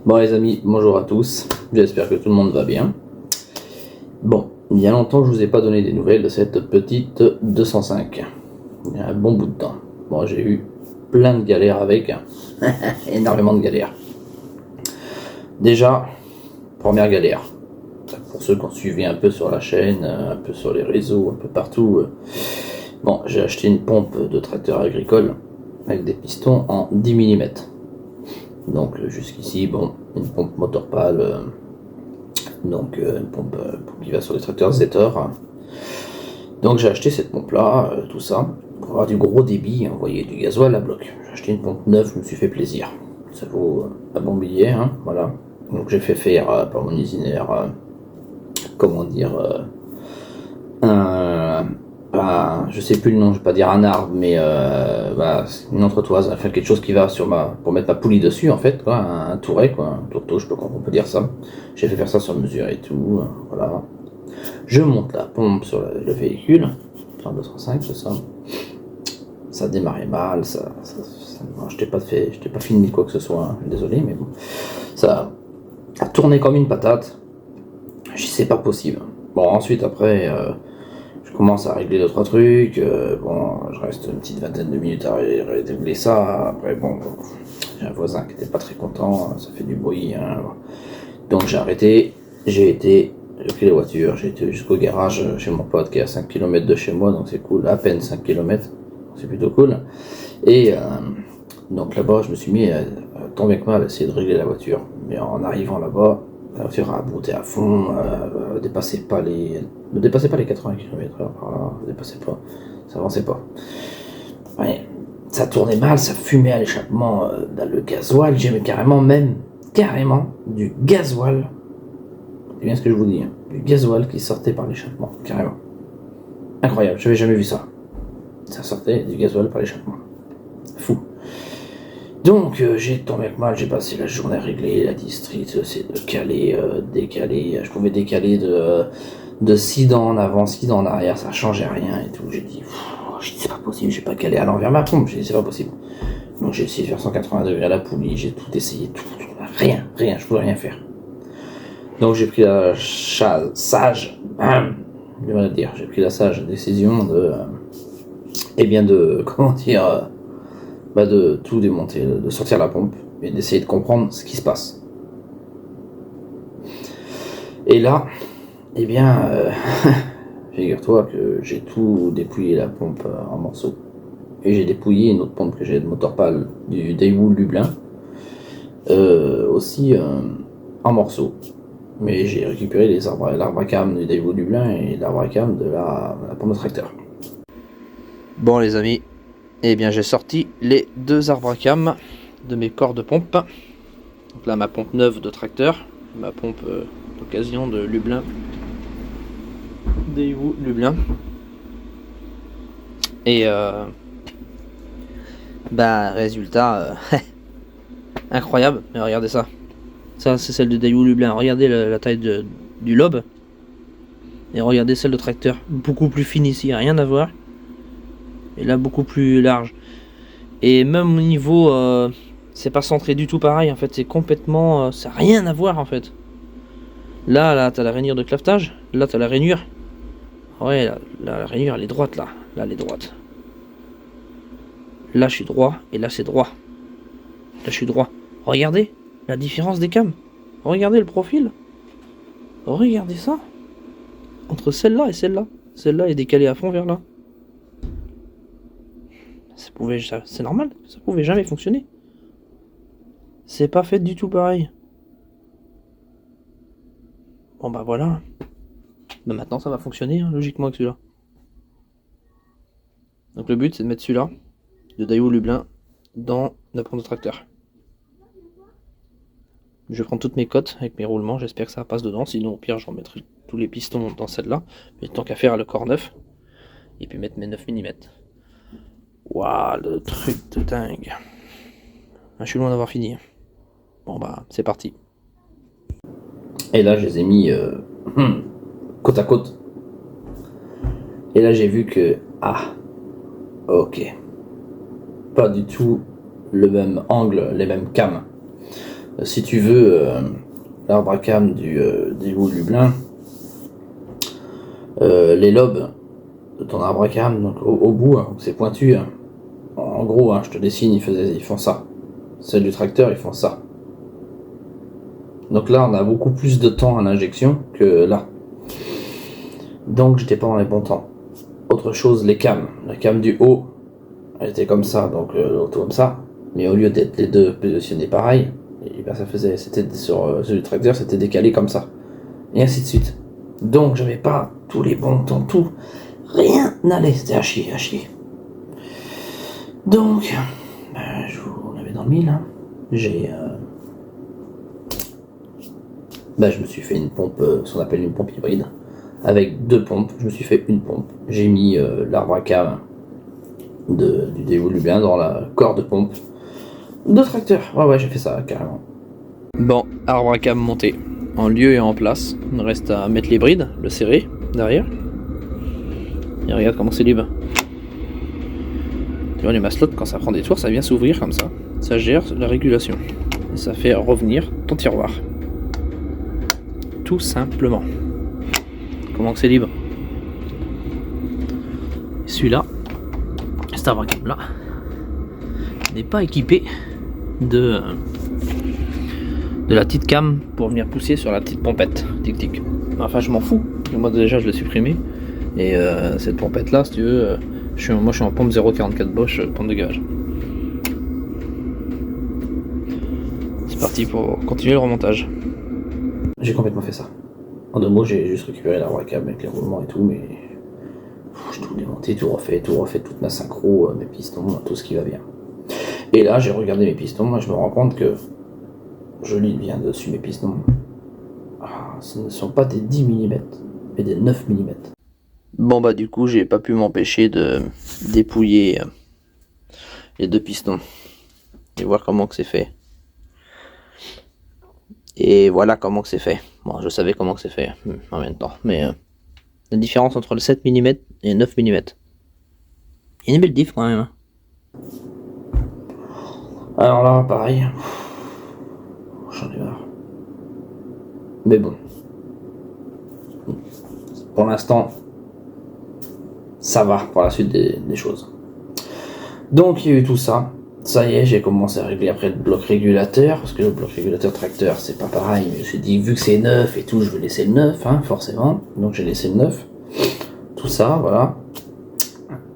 Bon les amis, bonjour à tous, j'espère que tout le monde va bien. Bon, il y a longtemps que je vous ai pas donné des nouvelles de cette petite 205. Il y a un bon bout de temps. Bon, j'ai eu plein de galères avec, énormément de galères. Déjà, première galère, pour ceux qui ont suivi un peu sur la chaîne, un peu sur les réseaux, un peu partout. Bon, j'ai acheté une pompe de tracteur agricole avec des pistons en 10 mm. Donc jusqu'ici, bon, une pompe moteur pâle, donc une pompe qui va sur les tracteurs Zetor. Donc j'ai acheté cette pompe là, tout ça, pour avoir du gros débit, envoyer du gasoil à bloc. J'ai acheté une pompe neuve, je me suis fait plaisir. Ça vaut un bon billet, hein, voilà. Donc j'ai fait faire par mon usinaire, je sais plus le nom, je vais pas dire un arbre, mais une entretoise, enfin quelque chose qui va pour mettre ma poulie dessus en fait, quoi, un touret, quoi, un tourteau, je sais pas comment on peut dire ça. J'ai fait faire ça sur mesure et tout, voilà. Je monte la pompe sur le véhicule, sur le 205, c'est ça. Ça démarrait mal, je t'ai pas filmé quoi que ce soit, hein, désolé, mais bon, ça a tourné comme une patate. Je dis c'est pas possible. Bon, ensuite après. Je commence à régler 2-3 trucs, je reste une petite vingtaine de minutes à régler ça, après j'ai un voisin qui était pas très content, ça fait du bruit, hein. Donc j'ai arrêté, j'ai pris la voiture, j'ai été jusqu'au garage chez mon pote qui est à 5 km de chez moi, donc c'est cool, à peine 5 km, c'est plutôt cool, et donc là-bas je me suis mis tant bien que mal à essayer de régler la voiture, mais en arrivant là-bas, la voiture a brouté à fond, ne dépassait pas les 80 km/h, ça avançait pas. Ouais, ça tournait mal, ça fumait à l'échappement dans le gasoil, j'aimais carrément du gasoil, c'est bien ce que je vous dis, hein, du gasoil qui sortait par l'échappement, carrément. Incroyable, j'avais jamais vu ça. Ça sortait du gasoil par l'échappement. Fou. Donc j'ai tombé avec mal, j'ai passé la journée à régler la district, c'est de caler, décaler, je pouvais décaler de 6 dents en avant, 6 dents en arrière, ça changeait rien et tout. J'ai dit c'est pas possible, j'ai pas calé à l'envers ma pompe, j'ai dit c'est pas possible. Donc j'ai essayé de faire 180 degrés à la poulie, j'ai tout essayé, rien, je pouvais rien faire. Donc j'ai pris la sage décision de tout démonter, de sortir la pompe et d'essayer de comprendre ce qui se passe. Et là, figure-toi que j'ai tout dépouillé la pompe en morceaux. Et j'ai dépouillé une autre pompe que j'ai de moteur pâle du Daewoo Lublin, aussi en morceaux. Mais j'ai récupéré l'arbre à cam du Daewoo Lublin et l'arbre à cam de la pompe de tracteur. Bon les amis, j'ai sorti les deux arbres à cam de mes corps de pompe. Donc là ma pompe neuve de tracteur, ma pompe d'occasion de Lublin, Daewoo Lublin. Et résultat incroyable, mais regardez ça. Ça c'est celle de Daewoo Lublin, regardez la taille du lobe. Et regardez celle de tracteur, beaucoup plus fine ici, rien à voir. Et là beaucoup plus large. Et même au niveau, c'est pas centré du tout pareil en fait, c'est complètement, ça n'a rien à voir en fait. Là t'as la rainure de clavetage, là t'as la rainure. Ouais, la rainure elle est droite là elle est droite. Là je suis droit et là c'est droit. Là je suis droit. Regardez la différence des cams. Regardez le profil. Regardez ça. Entre celle-là et celle-là. Celle-là est décalée à fond vers là. C'est normal, ça pouvait jamais fonctionner. C'est pas fait du tout pareil. Bon voilà. Maintenant ça va fonctionner hein, logiquement avec celui-là. Donc le but c'est de mettre celui-là, de Daewoo Lublin, dans la pompe de tracteur. Je prends toutes mes cotes avec mes roulements, j'espère que ça passe dedans, sinon au pire je remettrai tous les pistons dans celle-là. Mais tant qu'à faire le corps neuf, et puis mettre mes 9 mm. Waouh, le truc de dingue. Je suis loin d'avoir fini. Bon c'est parti. Et là je les ai mis côte à côte. Et là j'ai vu que ok, pas du tout le même angle, les mêmes cams. Si tu veux l'arbre à cam des roues de Lublin, les lobes de ton arbre à cam, donc au bout, hein, c'est pointu, hein. En gros, hein, je te dessine, ils font ça. Celles du tracteur, ils font ça. Donc là, on a beaucoup plus de temps à l'injection que là. Donc j'étais pas dans les bons temps. Autre chose, les cams. La cam du haut, elle était comme ça, donc l'auto comme ça. Mais au lieu d'être les deux positionnés pareil, et ben c'était sur celui du tracteur, c'était décalé comme ça. Et ainsi de suite. Donc j'avais pas tous les bons temps, tout. Rien n'allait, c'était à chier, à chier. Donc, on avait dans le mille, hein. Je me suis fait une pompe, ce qu'on appelle une pompe hybride. Avec 2 pompes, je me suis fait une pompe. J'ai mis l'arbre à cam du Daewoo Lublin dans la corde de pompe de tracteur. Ouais, j'ai fait ça carrément. Bon, arbre à cam monté en lieu et en place. Il reste à mettre les brides, le serrer derrière. Et regarde comment c'est libre. Tu vois, les maslottes, quand ça prend des tours, ça vient s'ouvrir comme ça. Ça gère la régulation. Et ça fait revenir ton tiroir. Tout simplement. Comment que c'est libre. Celui-là, cet arbre à cam là, n'est pas équipé de la petite cam pour venir pousser sur la petite pompette. Tic tic. Enfin, je m'en fous. Moi déjà, je l'ai supprimé. Et cette pompette là, si tu veux, moi je suis en pompe 0,44 Bosch, pompe de gage. C'est parti pour continuer le remontage. J'ai complètement fait ça. En 2 mots, j'ai juste récupéré l'arbre à cam avec les roulements et tout, mais j'ai tout démonté, tout refait, toute ma synchro, mes pistons, tout ce qui va bien. Et là, j'ai regardé mes pistons, moi je me rends compte que je lis bien dessus mes pistons. Ce ne sont pas des 10 mm, mais des 9 mm. Bon bah du coup, j'ai pas pu m'empêcher de dépouiller les 2 pistons et voir comment que c'est fait. Et voilà comment que c'est fait. Bon, je savais comment que c'est fait en même temps, mais la différence entre le 7 mm et le 9 mm. Il y a une belle diff quand même. Hein. Alors là, pareil. J'en ai marre. Mais bon. Pour l'instant, ça va pour la suite des choses. Donc il y a eu tout ça. Ça y est, j'ai commencé à régler après le bloc régulateur, parce que le bloc régulateur tracteur c'est pas pareil, mais j'ai dit vu que c'est neuf et tout, je vais laisser le neuf, hein, forcément. Donc j'ai laissé le neuf. Tout ça, voilà.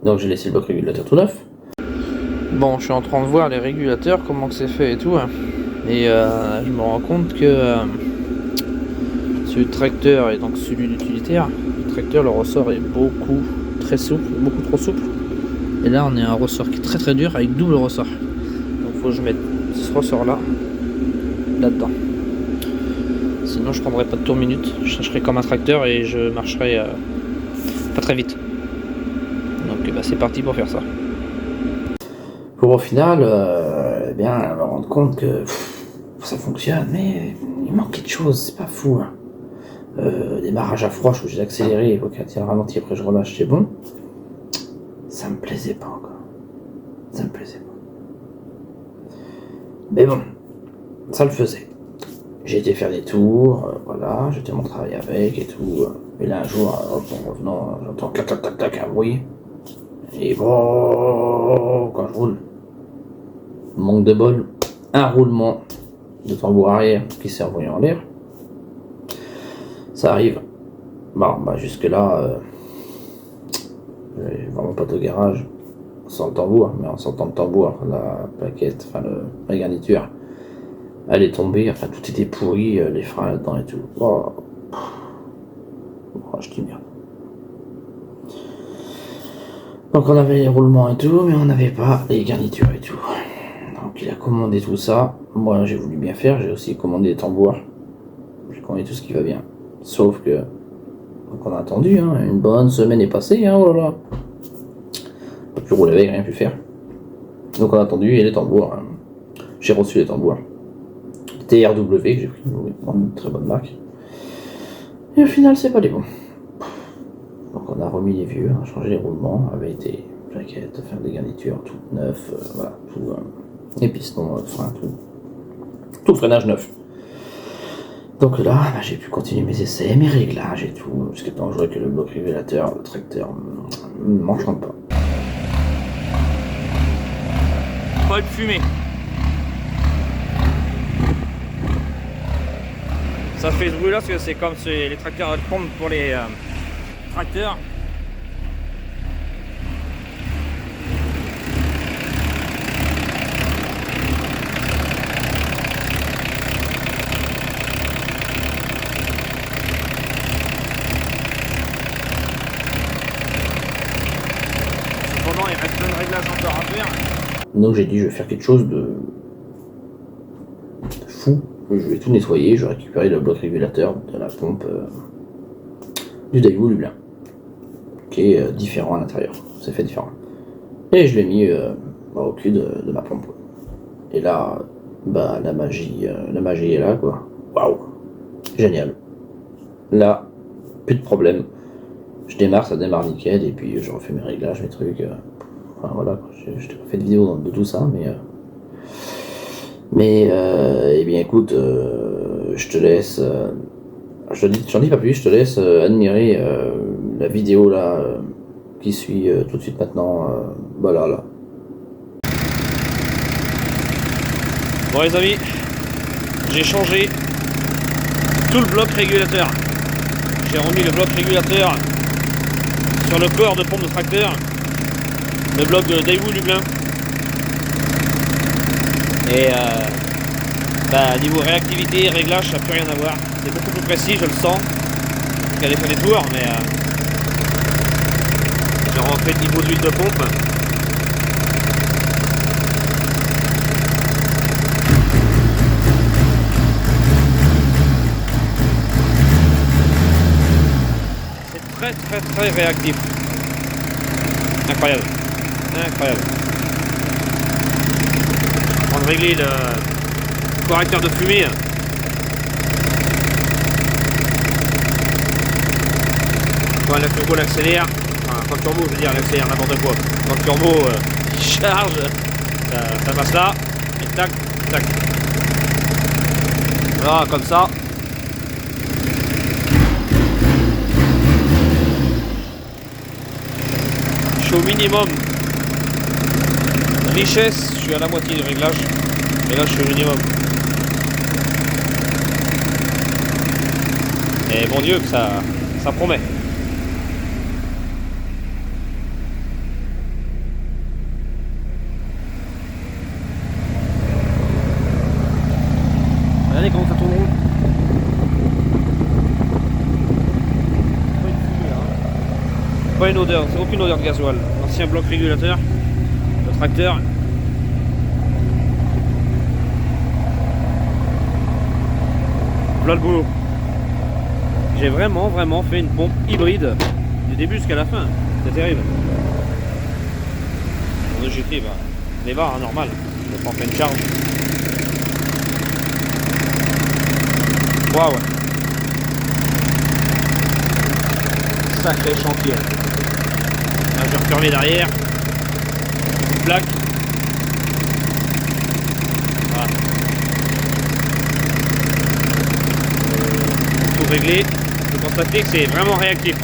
Donc j'ai laissé le bloc régulateur tout neuf. Bon, je suis en train de voir les régulateurs, comment que c'est fait et tout. Hein. Et je me rends compte que celui de tracteur et donc celui d'utilitaire, le tracteur, le ressort est très souple, beaucoup trop souple. Et là on est à un ressort qui est très très dur avec double ressort. Donc faut que je mette ce ressort là dedans. Sinon je prendrai pas de tour minute. Je chercherai comme un tracteur et je marcherai pas très vite. Donc c'est parti pour faire ça. Pour au final me rendre compte que ça fonctionne, mais il manque quelque chose, c'est pas fou. Hein. Démarrage à froid, j'ai accéléré, il faut qu'elle tienne ralenti, après je relâche, c'est bon. Ça me plaisait pas encore. Ça me plaisait pas. Mais bon, ça le faisait. J'ai été faire des tours, voilà, j'étais mon travail avec et tout. Et là un jour, en revenant, j'entends clac clac clac clac un bruit. Et bon, quand je roule, manque de bol, un roulement de tambour arrière qui s'est envoyé en l'air. Ça arrive. Bon, jusque là, j'ai vraiment pas de garage sans le tambour, mais en sortant le tambour, la plaquette, la garniture, elle est tombée, enfin tout était pourri, les freins là-dedans et tout. Je dis merde. Donc on avait les roulements et tout, mais on n'avait pas les garnitures et tout. Donc il a commandé tout ça. Moi j'ai voulu bien faire, j'ai aussi commandé les tambours. J'ai commandé tout ce qui va bien. Sauf que, donc on a attendu, hein, une bonne semaine est passée, hein, oh là là. Pas pu rouler avec, rien pu faire. Donc on a attendu et les tambours, hein. J'ai reçu les tambours. TRW que j'ai pris, une très bonne marque. Et au final c'est pas les bons. Donc on a remis les vieux, on a changé les roulements, avec des plaquettes, des garnitures, tout neuf, voilà, tout, les pistons, frein, tout. Tout le freinage neuf. Donc là, bah, j'ai pu continuer mes essais, mes réglages et tout, jusqu'à temps que je vois que le bloc régulateur, le tracteur, m'enchante pas. Pas de fumée. Ça fait ce bruit là parce que c'est comme les tracteurs à pompe pour les tracteurs. Cependant, il reste plein de réglages encore à faire. Donc j'ai dit je vais faire quelque chose de fou. Je vais tout nettoyer, je vais récupérer le bloc régulateur de la pompe du Daewoo Lublin, qui est différent à l'intérieur, c'est fait différent. Et je l'ai mis au cul de ma pompe. Et là, bah la magie est là quoi. Waouh, génial. Là, plus de problème. Je démarre, ça démarre nickel, et puis je refais mes réglages, mes trucs. Enfin voilà, je t'ai pas fait de vidéo de tout ça, mais eh bien écoute, je te laisse, j'en dis pas plus, je te laisse admirer la vidéo là qui suit tout de suite maintenant, voilà là. Bon les amis, j'ai changé tout le bloc régulateur. J'ai remis le bloc régulateur sur le corps de pompe de tracteur, le bloc de Daewoo Lublin. Et niveau réactivité, réglage, ça n'a plus rien à voir. C'est beaucoup plus précis, je le sens. Il y a des fois des tours, mais j'ai rentré le niveau d'huile de pompe. C'est très réactif. Incroyable. Incroyable. On va régler le correcteur de fumée. Quand le turbo l'accélère, enfin quand le turbo je veux dire l'accélère n'importe quoi. Quand le turbo il charge, ça passe là, et tac, tac. Voilà, comme ça. Je suis au minimum. Richesse, je suis à la moitié du réglage. Et là je suis au minimum. Et bon Dieu que ça promet. Regardez comment ça tourne rond. Pas une odeur, c'est aucune odeur de gasoil. Ancien bloc régulateur, le tracteur. Voilà le boulot. J'ai vraiment fait une pompe hybride du début jusqu'à la fin. C'est terrible. En EGT, bah, les barres, hein, normal. Je le prends en pleine charge. Waouh, ouais. Sacré chantier. Là, je vais refermer derrière. Une plaque. Voilà. Tout réglé. Je peux constater que c'est vraiment réactif.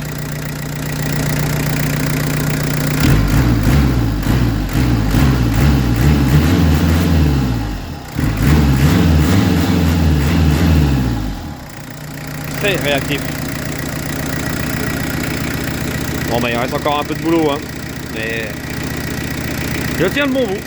Très réactif. Bon bah il reste encore un peu de boulot hein. Mais je tiens le bon bout.